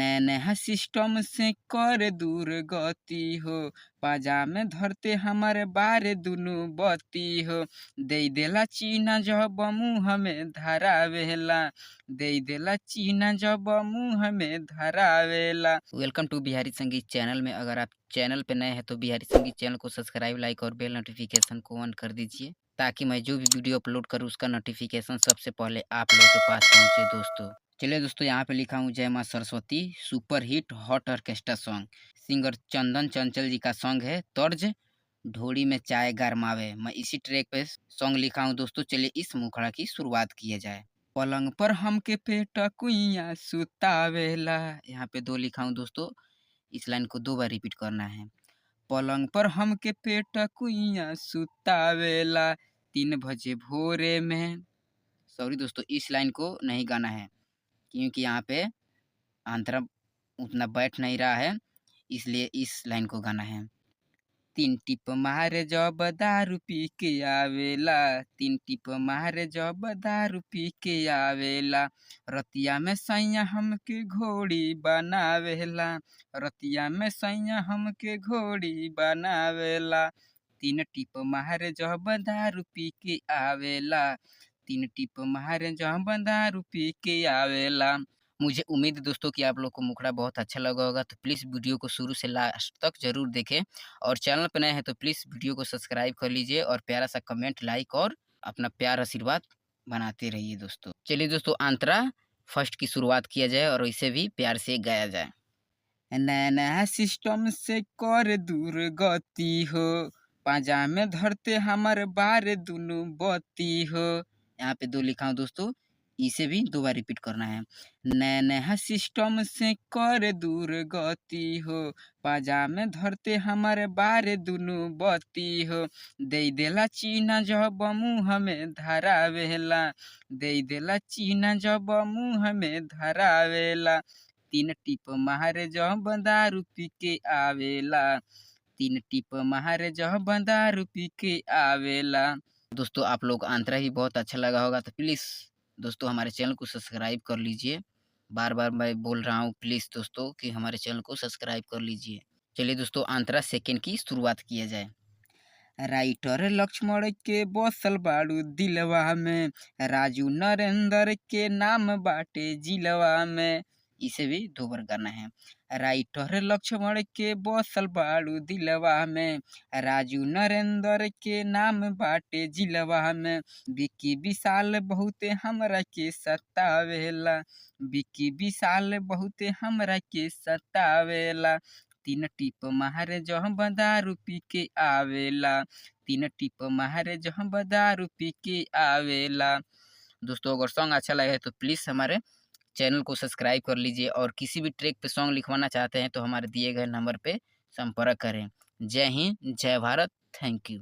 नया नया सिस्टम से कर दूर गति हो, पाजा में धरते हमारे बारे दुनु बती हो। दे देला चीना जब मुँह में धरावेला, दे देला चीना जब मुँह में धरावेला। वेलकम टू बिहारी संगीत चैनल में। अगर आप चैनल पे नए हैं तो बिहारी संगीत चैनल को सब्सक्राइब, लाइक और बेल नोटिफिकेशन को ऑन कर दीजिए, ताकि मैं जो भी वीडियो अपलोड करूँ उसका नोटिफिकेशन सबसे पहले आप लोगों के पास पहुँचे दोस्तों। चलिए दोस्तों, यहाँ पे लिखा हूँ जय माँ Saraswati super hit hot orchestra song. Singer Chandan Chanchal ji का सॉन्ग है। तर्ज ढोड़ी में चाय गरमावे। मैं इसी ट्रैक पे सॉन्ग लिखा हूँ दोस्तों। चलिए इस मुखड़ा की शुरुआत किया जाए। पलंग पर हमके पेट कुइया सुतावेला। यहाँ पे दो लिखा हूँ दोस्तों, इस लाइन को दो बार रिपीट करना है। पलंग पर हमके पेट कुइया सुतावेला, 3 बजे भोरे में। सॉरी दोस्तों, इस लाइन को नहीं गाना है क्योंकि यहाँ पे आंतरा उतना बैठ नहीं रहा है, इसलिए इस लाइन को गाना है। 3 टिप मारे जब दारू पी के आवेला, 3 टिप मारे जब दारू पी के आवेला। रतिया में सैया हमके घोड़ी बनावेला, रतिया में सैया हमके घोड़ी बनावेला। 3 टिप मारे जब दारू पी के आवेला, 3 टिप मारे जब दारू पी के आवेला। मुझे उम्मीद है दोस्तों कि आप लोग को मुखड़ा बहुत अच्छा लगा होगा, तो प्लीज़ वीडियो को शुरू से लास्ट तक ज़रूर देखें, और चैनल पर नए हैं तो प्लीज़ वीडियो को सब्सक्राइब कर लीजिए और प्यारा सा कमेंट, लाइक और अपना प्यार आशीर्वाद बनाते रहिए दोस्तों। चलिए दोस्तों, अंतरा फर्स्ट की शुरुआत किया जाए और इसे भी प्यार से गाया जाए। नया नया सिस्टम से कर दूर गति हो, पाजा में धरते हमारे बारे दुनु बती हो। यहाँ पे दो लिखा हूँ दोस्तों, इसे भी दो बार रिपीट करना है। नया नया सिस्टम से कर दूर गति हो, पाजा में धरते हमारे बारे दुनु बती हो। दे देला चीना जब मुँह में धरावेला, दे देला चीना जब मुँह में धरावेला। 3 टिप मारे जब दारू पी के आवेला, 3 टिप मारे जब दारू पी के आवेला। दोस्तों, आप लोग अंतरा ही बहुत अच्छा लगा होगा, तो प्लीज़ दोस्तों हमारे चैनल को सब्सक्राइब कर लीजिए। बार-बार मैं बोल रहा हूँ प्लीज़ दोस्तों कि हमारे चैनल को सब्सक्राइब कर लीजिए। चलिए दोस्तों, अंतरा सेकंड की शुरुआत किया जाए। राइटर लक्ष्मण के बसल बाड़ू दिलवा में, राजू नरेंद्र के नाम बाटे जिलवा में। इसे भी दो बार गाना है। राइटर लक्ष्मण के बसल बाड़ू दिलवा में, राजू नरेंद्र के नाम बाटे जिलवा में। विकी विशाल बहुते हमरा के सतावेला, विकी विशाल बहुते हमरा के सतावेला। 3 टिप मारे जब दारू पी के आवेला, 3 टिप मारे जब दारू पी के आवेला। दोस्तों, अगर सॉन्ग अच्छा लगे तो प्लीज़ हमारे चैनल को सब्सक्राइब कर लीजिए, और किसी भी ट्रैक पे सॉन्ग लिखवाना चाहते हैं तो हमारे दिए गए नंबर पे संपर्क करें। जय हिंद, जय भारत, थैंक यू।